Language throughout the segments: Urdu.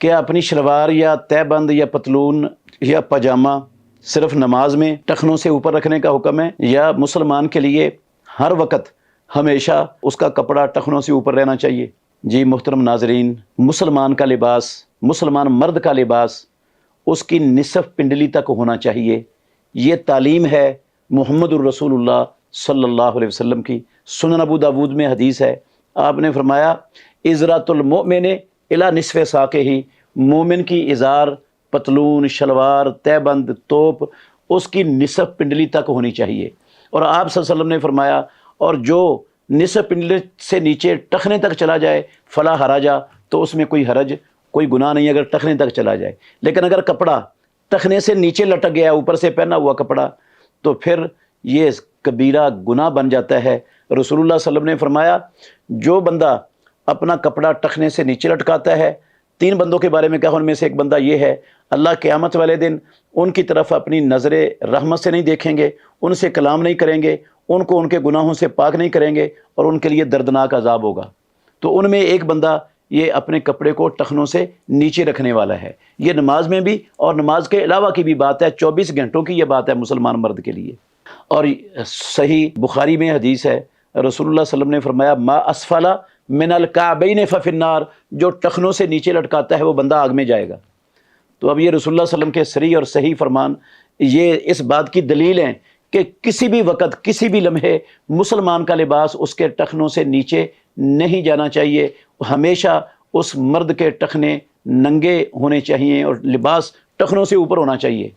کہ اپنی شلوار یا تہ بند یا پتلون یا پاجامہ صرف نماز میں ٹخنوں سے اوپر رکھنے کا حکم ہے، یا مسلمان کے لیے ہر وقت ہمیشہ اس کا کپڑا ٹخنوں سے اوپر رہنا چاہیے؟ جی محترم ناظرین، مسلمان کا لباس، مسلمان مرد کا لباس اس کی نصف پنڈلی تک ہونا چاہیے۔ یہ تعلیم ہے محمد الرسول اللہ صلی اللہ علیہ وسلم کی۔ سنن ابو داود میں حدیث ہے، آپ نے فرمایا ازرۃ المؤمن الی نصف ساقہ، مومن کی ازار، پتلون، شلوار، تہ بند، توپ اس کی نصف پنڈلی تک ہونی چاہیے۔ اور آپ صلی اللہ علیہ وسلم نے فرمایا اور جو نصف پنڈلی سے نیچے ٹخنے تک چلا جائے فلا حرج، تو اس میں کوئی حرج، کوئی گناہ نہیں اگر ٹخنے تک چلا جائے۔ لیکن اگر کپڑا ٹخنے سے نیچے لٹک گیا، اوپر سے پہنا ہوا کپڑا، تو پھر یہ کبیرہ گناہ بن جاتا ہے۔ رسول اللہ صلی اللہ علیہ وسلم نے فرمایا جو بندہ اپنا کپڑا ٹخنے سے نیچے لٹکاتا ہے، 3 بندوں کے بارے میں کہا، ان میں سے ایک بندہ یہ ہے، اللہ قیامت والے دن ان کی طرف اپنی نظر رحمت سے نہیں دیکھیں گے، ان سے کلام نہیں کریں گے، ان کو ان کے گناہوں سے پاک نہیں کریں گے، اور ان کے لیے دردناک عذاب ہوگا۔ تو ان میں ایک بندہ یہ اپنے کپڑے کو ٹخنوں سے نیچے رکھنے والا ہے۔ یہ نماز میں بھی اور نماز کے علاوہ کی بھی بات ہے، 24 گھنٹوں کی یہ بات ہے مسلمان مرد کے لیے۔ اور صحیح بخاری میں حدیث ہے، رسول اللہ صلی اللہ علیہ وسلم نے فرمایا ما اسفل من الکعبین ففی النار، جو ٹخنوں سے نیچے لٹکاتا ہے وہ بندہ آگ میں جائے گا۔ تو اب یہ رسول اللہ صلی اللہ علیہ وسلم کے صریح اور صحیح فرمان یہ اس بات کی دلیل ہیں کہ کسی بھی وقت، کسی بھی لمحے مسلمان کا لباس اس کے ٹخنوں سے نیچے نہیں جانا چاہیے۔ ہمیشہ اس مرد کے ٹخنے ننگے ہونے چاہیے اور لباس ٹخنوں سے اوپر ہونا چاہیے۔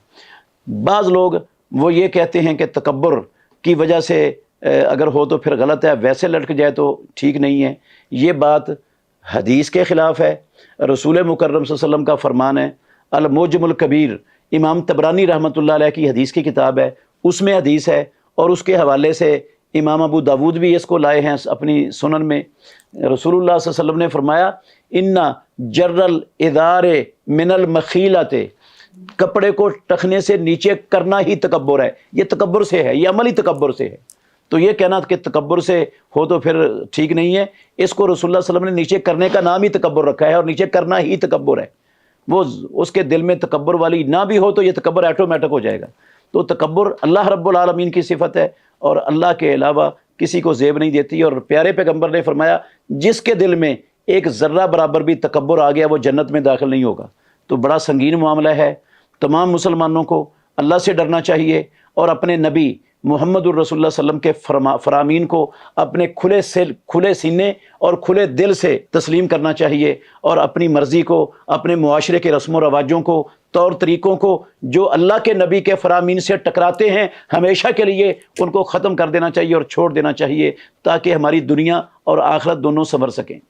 بعض لوگ وہ یہ کہتے ہیں کہ تکبر کی وجہ سے اگر ہو تو پھر غلط ہے، ویسے لٹک جائے تو ٹھیک نہیں ہے۔ یہ بات حدیث کے خلاف ہے۔ رسول مکرم صلی اللہ علیہ وسلم کا فرمان ہے، المعجم الکبیر، امام طبرانی رحمۃ اللہ علیہ کی حدیث کی کتاب ہے، اس میں حدیث ہے، اور اس کے حوالے سے امام ابو داود بھی اس کو لائے ہیں اپنی سنن میں۔ رسول اللہ صلی اللہ علیہ وسلم نے فرمایا ان جر الازار من المخیلۃ، کپڑے کو ٹخنے سے نیچے کرنا ہی تکبر ہے۔ یہ تکبر سے ہے، یہ عملی تکبر سے ہے۔ تو یہ کہنا کہ تکبر سے ہو تو پھر ٹھیک نہیں ہے، اس کو رسول اللہ صلی اللہ علیہ وسلم نے نیچے کرنے کا نام ہی تکبر رکھا ہے، اور نیچے کرنا ہی تکبر ہے۔ وہ اس کے دل میں تکبر والی نہ بھی ہو تو یہ تکبر آٹومیٹک ہو جائے گا۔ تو تکبر اللہ رب العالمین کی صفت ہے، اور اللہ کے علاوہ کسی کو زیب نہیں دیتی۔ اور پیارے پیغمبر نے فرمایا جس کے دل میں ایک ذرہ برابر بھی تکبر آ گیا وہ جنت میں داخل نہیں ہوگا۔ تو بڑا سنگین معاملہ ہے۔ تمام مسلمانوں کو اللہ سے ڈرنا چاہیے، اور اپنے نبی محمد الرسول اللہ صلی اللہ علیہ وسلم کے فرامین کو اپنے کھلے سینے اور کھلے دل سے تسلیم کرنا چاہیے، اور اپنی مرضی کو، اپنے معاشرے کے رسم و رواجوں کو، طور طریقوں کو جو اللہ کے نبی کے فرامین سے ٹکراتے ہیں ہمیشہ کے لیے ان کو ختم کر دینا چاہیے اور چھوڑ دینا چاہیے، تاکہ ہماری دنیا اور آخرت دونوں سنور سکیں۔